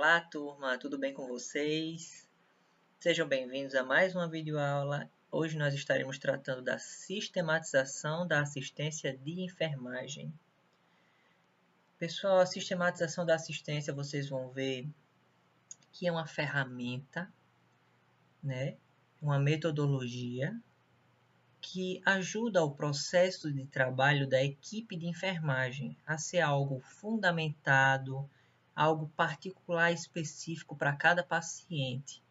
Olá, turma, tudo bem com vocês? Sejam bem-vindos a mais uma videoaula. Hoje nós estaremos tratando da sistematização da assistência de enfermagem. Pessoal, a sistematização da assistência, vocês vão ver que é uma ferramenta, né? Uma metodologia que ajuda o processo de trabalho da equipe de enfermagem a ser algo fundamentado, algo particular específico para cada paciente,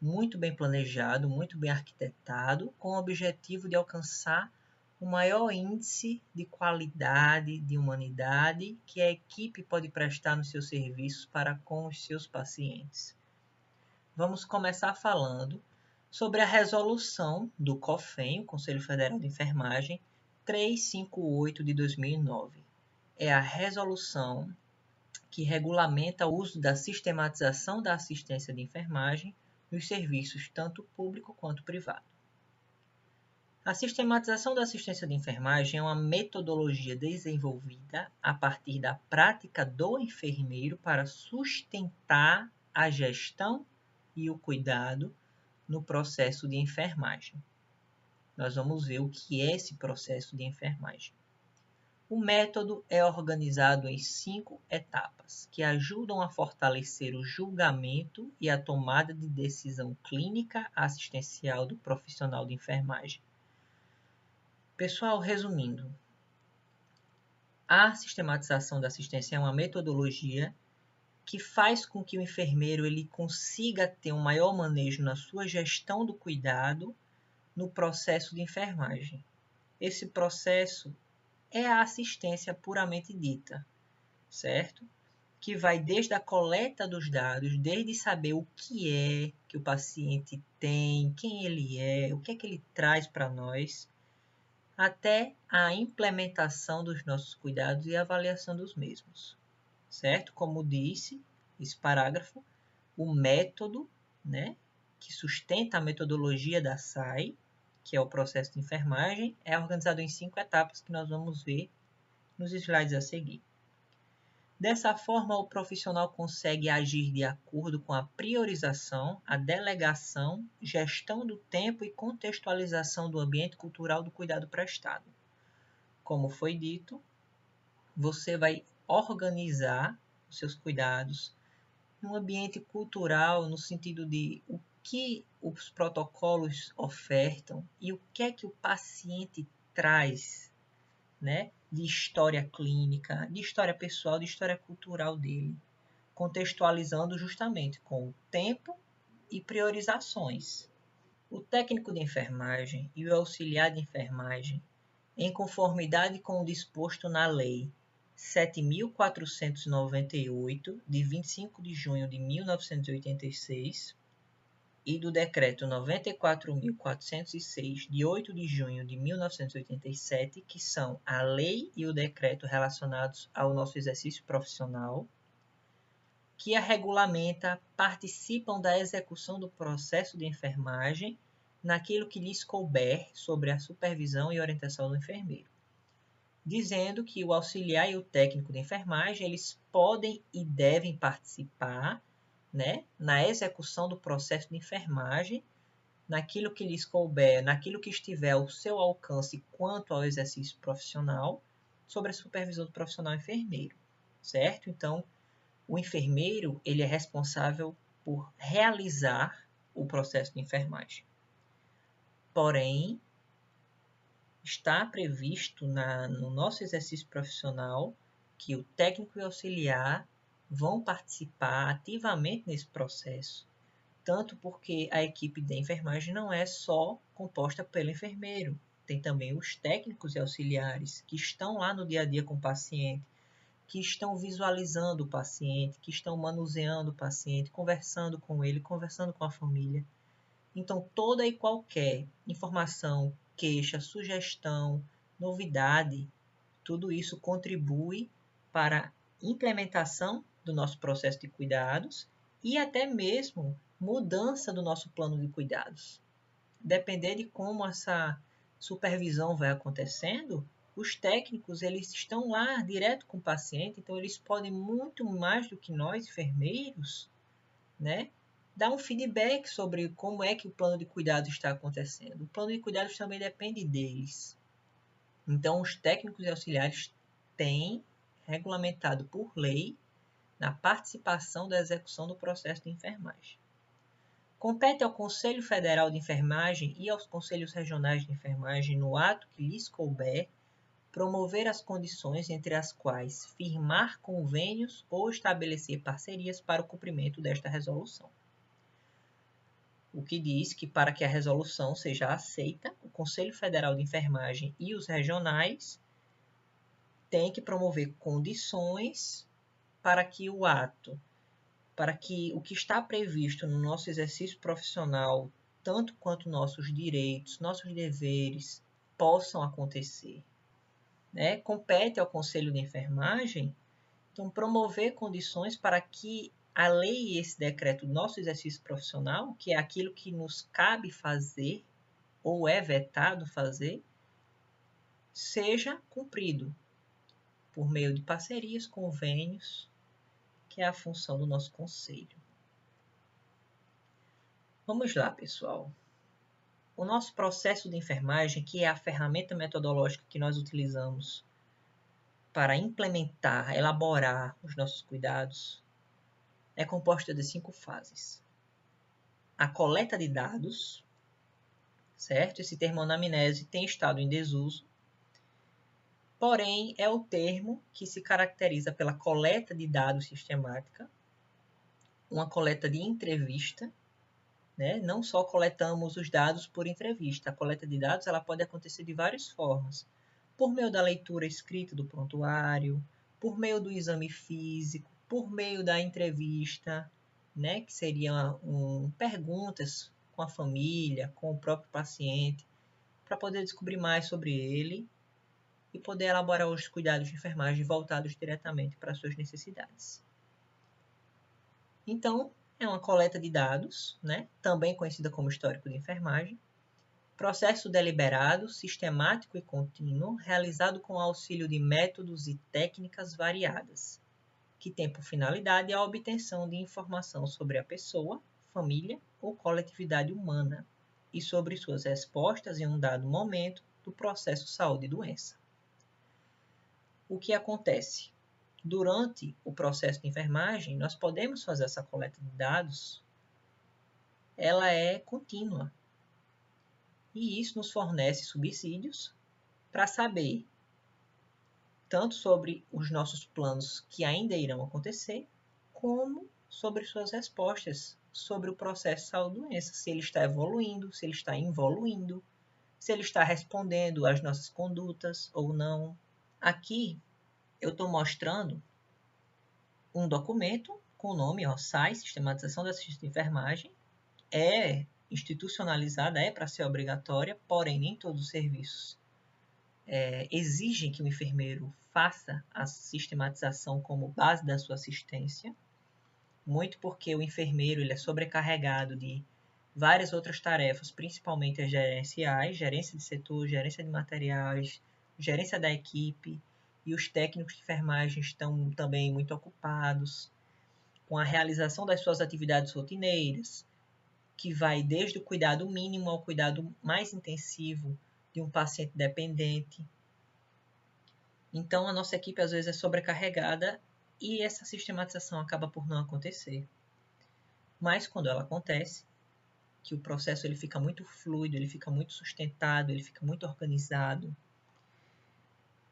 muito bem planejado, muito bem arquitetado, com o objetivo de alcançar o maior índice de qualidade, de humanidade que a equipe pode prestar nos seus serviços para com os seus pacientes. Vamos começar falando sobre a resolução do COFEN, o Conselho Federal de Enfermagem, 358 de 2009. É a resolução que regulamenta o uso da sistematização da assistência de enfermagem nos serviços tanto público quanto privado. A sistematização da assistência de enfermagem é uma metodologia desenvolvida a partir da prática do enfermeiro para sustentar a gestão e o cuidado no processo de enfermagem. Nós vamos ver o que é esse processo de enfermagem. O método é organizado em 5 etapas, que ajudam a fortalecer o julgamento e a tomada de decisão clínica assistencial do profissional de enfermagem. Pessoal, resumindo, a sistematização da assistência é uma metodologia que faz com que o enfermeiro ele consiga ter um maior manejo na sua gestão do cuidado no processo de enfermagem. Esse processo é a assistência puramente dita, certo? Que vai desde a coleta dos dados, desde saber o que é que o paciente tem, quem ele é, o que é que ele traz para nós, até a implementação dos nossos cuidados e a avaliação dos mesmos, certo? Como disse esse parágrafo, o método, né, que sustenta a metodologia da SAI, que é o processo de enfermagem, é organizado em 5 etapas que nós vamos ver nos slides a seguir. Dessa forma, o profissional consegue agir de acordo com a priorização, a delegação, gestão do tempo e contextualização do ambiente cultural do cuidado prestado. Como foi dito, você vai organizar os seus cuidados num ambiente cultural, no sentido de o que os protocolos ofertam e o que é que o paciente traz, né, de história clínica, de história pessoal, de história cultural dele, contextualizando justamente com o tempo e priorizações. O técnico de enfermagem e o auxiliar de enfermagem, em conformidade com o disposto na Lei 7.498, de 25 de junho de 1986, e do Decreto 94.406, de 8 de junho de 1987, que são a lei e o decreto relacionados ao nosso exercício profissional, que a regulamenta, participam da execução do processo de enfermagem naquilo que lhes couber sobre a supervisão e orientação do enfermeiro, dizendo que o auxiliar e o técnico de enfermagem eles podem e devem participar, né, na execução do processo de enfermagem, naquilo que lhes couber, naquilo que estiver ao seu alcance quanto ao exercício profissional, sobre a supervisão do profissional enfermeiro, certo? Então, o enfermeiro ele é responsável por realizar o processo de enfermagem. Porém, está previsto no nosso exercício profissional que o técnico e o auxiliar vão participar ativamente nesse processo, tanto porque a equipe de enfermagem não é só composta pelo enfermeiro, tem também os técnicos e auxiliares que estão lá no dia a dia com o paciente, que estão visualizando o paciente, que estão manuseando o paciente, conversando com ele, conversando com a família. Então, toda e qualquer informação, queixa, sugestão, novidade, tudo isso contribui para a implementação do nosso processo de cuidados e até mesmo mudança do nosso plano de cuidados. Depender de como essa supervisão vai acontecendo, os técnicos eles estão lá direto com o paciente, então eles podem muito mais do que nós, enfermeiros, né, dar um feedback sobre como é que o plano de cuidados está acontecendo. O plano de cuidados também depende deles. Então, os técnicos e auxiliares têm regulamentado por lei na participação da execução do processo de enfermagem. Compete ao Conselho Federal de Enfermagem e aos Conselhos Regionais de Enfermagem, no ato que lhes couber, promover as condições entre as quais firmar convênios ou estabelecer parcerias para o cumprimento desta resolução. O que diz que, para que a resolução seja aceita, o Conselho Federal de Enfermagem e os regionais têm que promover condições para que o ato, para que o que está previsto no nosso exercício profissional, tanto quanto nossos direitos, nossos deveres, possam acontecer. Né? Compete ao Conselho de Enfermagem, então, promover condições para que a lei e esse decreto do nosso exercício profissional, que é aquilo que nos cabe fazer ou é vetado fazer, seja cumprido por meio de parcerias, convênios, que é a função do nosso conselho. Vamos lá, pessoal. O nosso processo de enfermagem, que é a ferramenta metodológica que nós utilizamos para implementar, elaborar os nossos cuidados, é composta de 5 fases. A coleta de dados, certo? Esse termo anamnese tem estado em desuso, porém é o termo que se caracteriza pela coleta de dados sistemática, uma coleta de entrevista, né? Não só coletamos os dados por entrevista, a coleta de dados ela pode acontecer de várias formas, por meio da leitura escrita do prontuário, por meio do exame físico, por meio da entrevista, né? Que seriam perguntas com a família, com o próprio paciente, para poder descobrir mais sobre ele e poder elaborar os cuidados de enfermagem voltados diretamente para as suas necessidades. Então, é uma coleta de dados, né? Também conhecida como histórico de enfermagem, processo deliberado, sistemático e contínuo, realizado com auxílio de métodos e técnicas variadas, que tem por finalidade a obtenção de informação sobre a pessoa, família ou coletividade humana e sobre suas respostas em um dado momento do processo saúde e doença. O que acontece? Durante o processo de enfermagem, nós podemos fazer essa coleta de dados, ela é contínua. E isso nos fornece subsídios para saber tanto sobre os nossos planos que ainda irão acontecer, como sobre suas respostas sobre o processo de saúde e doença, se ele está evoluindo, se ele está involuindo, se ele está respondendo às nossas condutas ou não. Aqui eu estou mostrando um documento com o nome SAI, Sistematização da Assistência de Enfermagem. É institucionalizada, é para ser obrigatória, porém nem todos os serviços exigem que o enfermeiro faça a sistematização como base da sua assistência, muito porque o enfermeiro ele é sobrecarregado de várias outras tarefas, principalmente as gerenciais, gerência de setor, gerência de materiais, gerência da equipe, e os técnicos de enfermagem estão também muito ocupados com a realização das suas atividades rotineiras, que vai desde o cuidado mínimo ao cuidado mais intensivo de um paciente dependente. Então, a nossa equipe às vezes é sobrecarregada e essa sistematização acaba por não acontecer. Mas quando ela acontece, que o processo ele fica muito fluido, ele fica muito sustentado, ele fica muito organizado,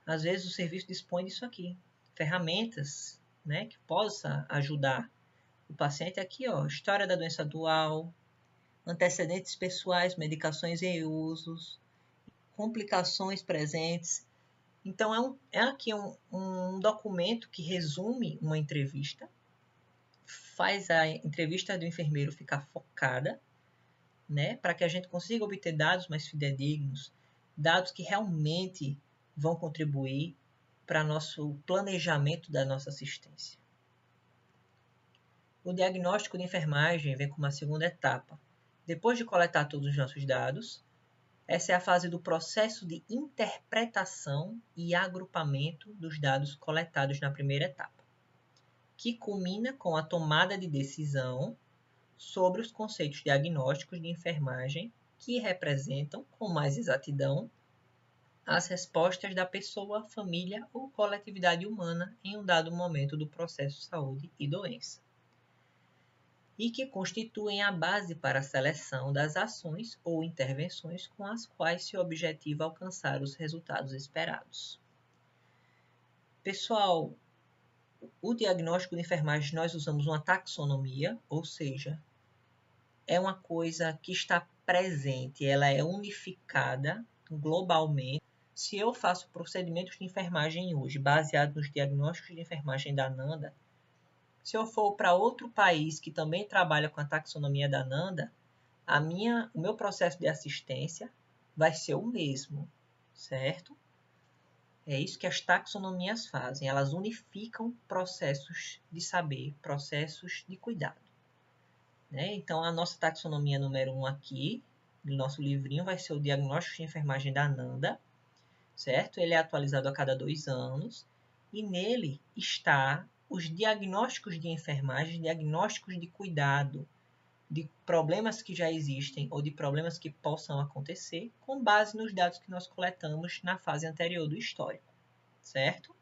às vezes o serviço dispõe disso aqui, ferramentas, né, que possa ajudar o paciente aqui, história da doença dual, antecedentes pessoais, medicações em usos, complicações presentes. Então, aqui um documento que resume uma entrevista, faz a entrevista do enfermeiro ficar focada, né, para que a gente consiga obter dados mais fidedignos, dados que realmente vão contribuir para nosso planejamento da nossa assistência. O diagnóstico de enfermagem vem com uma segunda etapa. Depois de coletar todos os nossos dados, essa é a fase do processo de interpretação e agrupamento dos dados coletados na primeira etapa, que culmina com a tomada de decisão sobre os conceitos diagnósticos de enfermagem que representam, com mais exatidão, as respostas da pessoa, família ou coletividade humana em um dado momento do processo de saúde e doença, e que constituem a base para a seleção das ações ou intervenções com as quais se objetiva alcançar os resultados esperados. Pessoal, o diagnóstico de enfermagem nós usamos uma taxonomia, ou seja, é uma coisa que está presente, ela é unificada globalmente. Se eu faço procedimentos de enfermagem hoje, baseado nos diagnósticos de enfermagem da NANDA, se eu for para outro país que também trabalha com a taxonomia da NANDA, o meu processo de assistência vai ser o mesmo, certo? É isso que as taxonomias fazem, elas unificam processos de saber, processos de cuidado. Né? Então, a nossa taxonomia número 1 aqui, do nosso livrinho, vai ser o diagnóstico de enfermagem da NANDA, certo? Ele é atualizado a cada 2 anos, e nele está os diagnósticos de enfermagem, diagnósticos de cuidado, de problemas que já existem ou de problemas que possam acontecer, com base nos dados que nós coletamos na fase anterior do histórico, certo?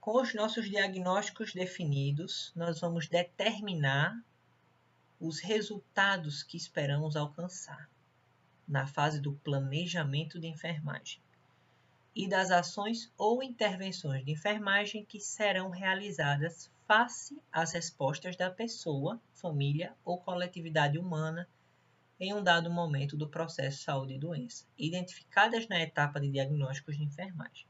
Com os nossos diagnósticos definidos, nós vamos determinar os resultados que esperamos alcançar na fase do planejamento de enfermagem e das ações ou intervenções de enfermagem que serão realizadas face às respostas da pessoa, família ou coletividade humana em um dado momento do processo de saúde e doença, identificadas na etapa de diagnósticos de enfermagem.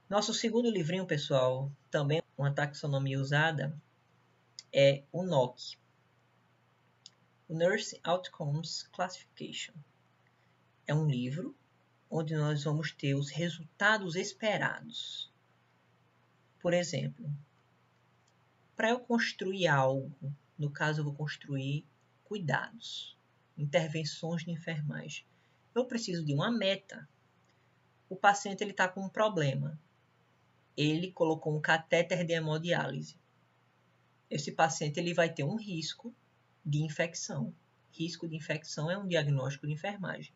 Nosso segundo livrinho, pessoal, também uma taxonomia usada, é o NOC, o Nurse Outcomes Classification. É um livro onde nós vamos ter os resultados esperados. Por exemplo, para eu construir algo, no caso eu vou construir cuidados, intervenções de enfermagem, eu preciso de uma meta. O paciente está com um problema. Ele colocou um catéter de hemodiálise. Esse paciente ele vai ter um risco de infecção. Risco de infecção é um diagnóstico de enfermagem.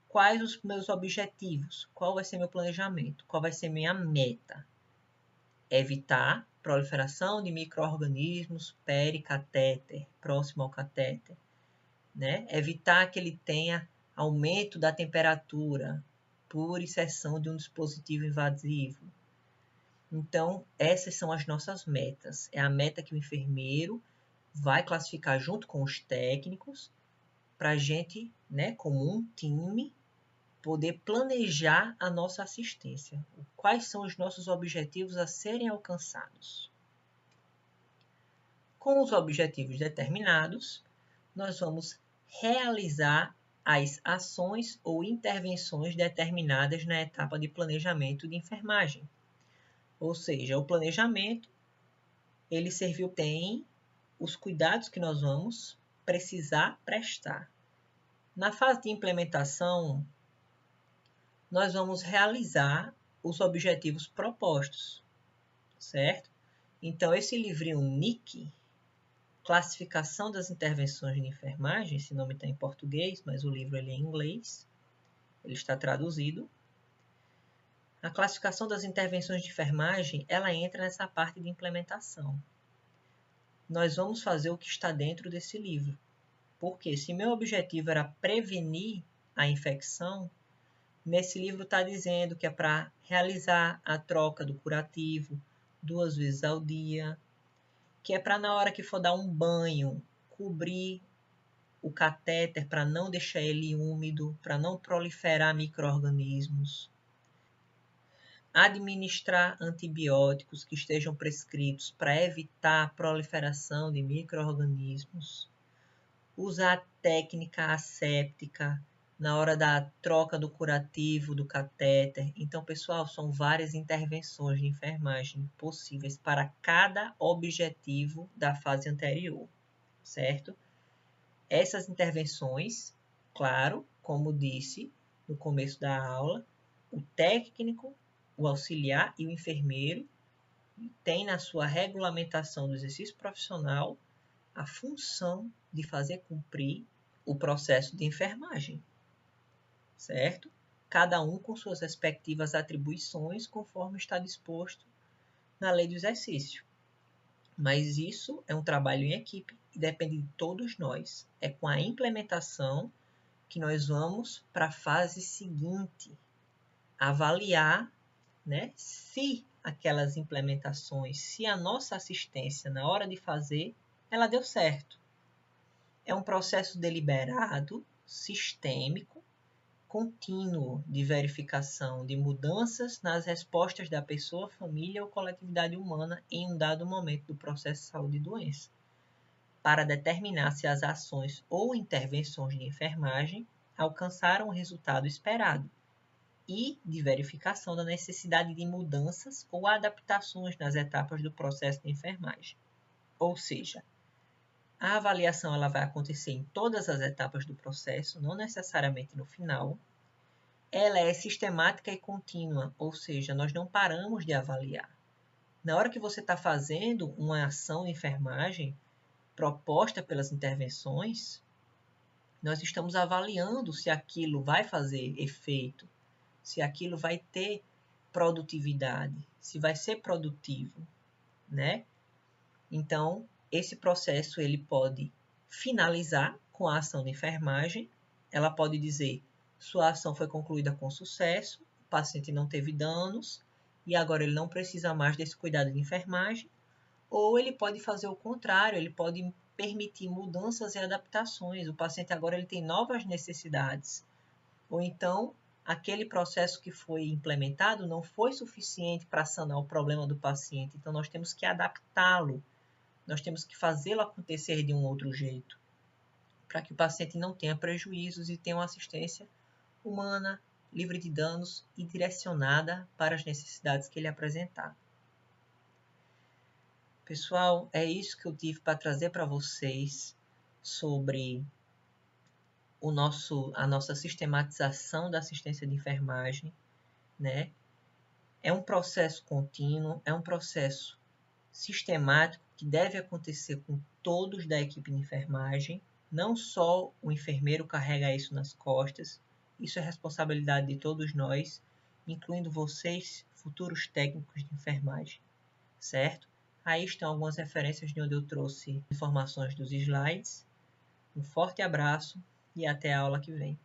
Quais os meus objetivos? Qual vai ser meu planejamento? Qual vai ser minha meta? Evitar proliferação de micro-organismos pericatéter, próximo ao catéter. Né? Evitar que ele tenha aumento da temperatura por inserção de um dispositivo invasivo. Então, essas são as nossas metas. É a meta que o enfermeiro vai classificar junto com os técnicos para a gente, né, como um time, poder planejar a nossa assistência. Quais são os nossos objetivos a serem alcançados? Com os objetivos determinados, nós vamos realizar as ações ou intervenções determinadas na etapa de planejamento de enfermagem. Ou seja, o planejamento, ele tem os cuidados que nós vamos precisar prestar. Na fase de implementação, nós vamos realizar os objetivos propostos, certo? Então, esse livrinho NIC, Classificação das Intervenções de Enfermagem, esse nome está em português, mas o livro ele é em inglês, ele está traduzido. A classificação das intervenções de enfermagem, ela entra nessa parte de implementação. Nós vamos fazer o que está dentro desse livro. Porque se meu objetivo era prevenir a infecção, nesse livro está dizendo que é para realizar a troca do curativo 2 vezes ao dia, que é para na hora que for dar um banho, cobrir o catéter para não deixar ele úmido, para não proliferar micro-organismos. Administrar antibióticos que estejam prescritos para evitar a proliferação de micro-organismos. Usar técnica asséptica na hora da troca do curativo do catéter. Então, pessoal, são várias intervenções de enfermagem possíveis para cada objetivo da fase anterior, certo? Essas intervenções, claro, como disse no começo da aula, o técnico, o auxiliar e o enfermeiro, tem na sua regulamentação do exercício profissional a função de fazer cumprir o processo de enfermagem, certo? Cada um com suas respectivas atribuições, conforme está disposto na lei do exercício. Mas isso é um trabalho em equipe e depende de todos nós. É com a implementação que nós vamos para a fase seguinte, avaliar, né, se aquelas implementações, se a nossa assistência na hora de fazer, ela deu certo. É um processo deliberado, sistêmico, contínuo de verificação de mudanças nas respostas da pessoa, família ou coletividade humana em um dado momento do processo de saúde e doença, para determinar se as ações ou intervenções de enfermagem alcançaram o resultado esperado e de verificação da necessidade de mudanças ou adaptações nas etapas do processo de enfermagem. Ou seja, a avaliação ela vai acontecer em todas as etapas do processo, não necessariamente no final. Ela é sistemática e contínua, ou seja, nós não paramos de avaliar. Na hora que você está fazendo uma ação de enfermagem proposta pelas intervenções, nós estamos avaliando se aquilo vai fazer efeito, se aquilo vai ter produtividade, se vai ser produtivo, né? Então, esse processo ele pode finalizar com a ação de enfermagem. Ela pode dizer: sua ação foi concluída com sucesso, o paciente não teve danos e agora ele não precisa mais desse cuidado de enfermagem. Ou ele pode fazer o contrário, ele pode permitir mudanças e adaptações. O paciente agora ele tem novas necessidades. Ou então, aquele processo que foi implementado não foi suficiente para sanar o problema do paciente. Então, nós temos que adaptá-lo. Nós temos que fazê-lo acontecer de um outro jeito, para que o paciente não tenha prejuízos e tenha uma assistência humana, livre de danos e direcionada para as necessidades que ele apresentar. Pessoal, é isso que eu tive para trazer para vocês sobre a nossa sistematização da assistência de enfermagem, né? É um processo contínuo, é um processo sistemático que deve acontecer com todos da equipe de enfermagem. Não só o enfermeiro carrega isso nas costas, isso é responsabilidade de todos nós, incluindo vocês, futuros técnicos de enfermagem, certo? Aí estão algumas referências de onde eu trouxe informações dos slides. Um forte abraço e até a aula que vem.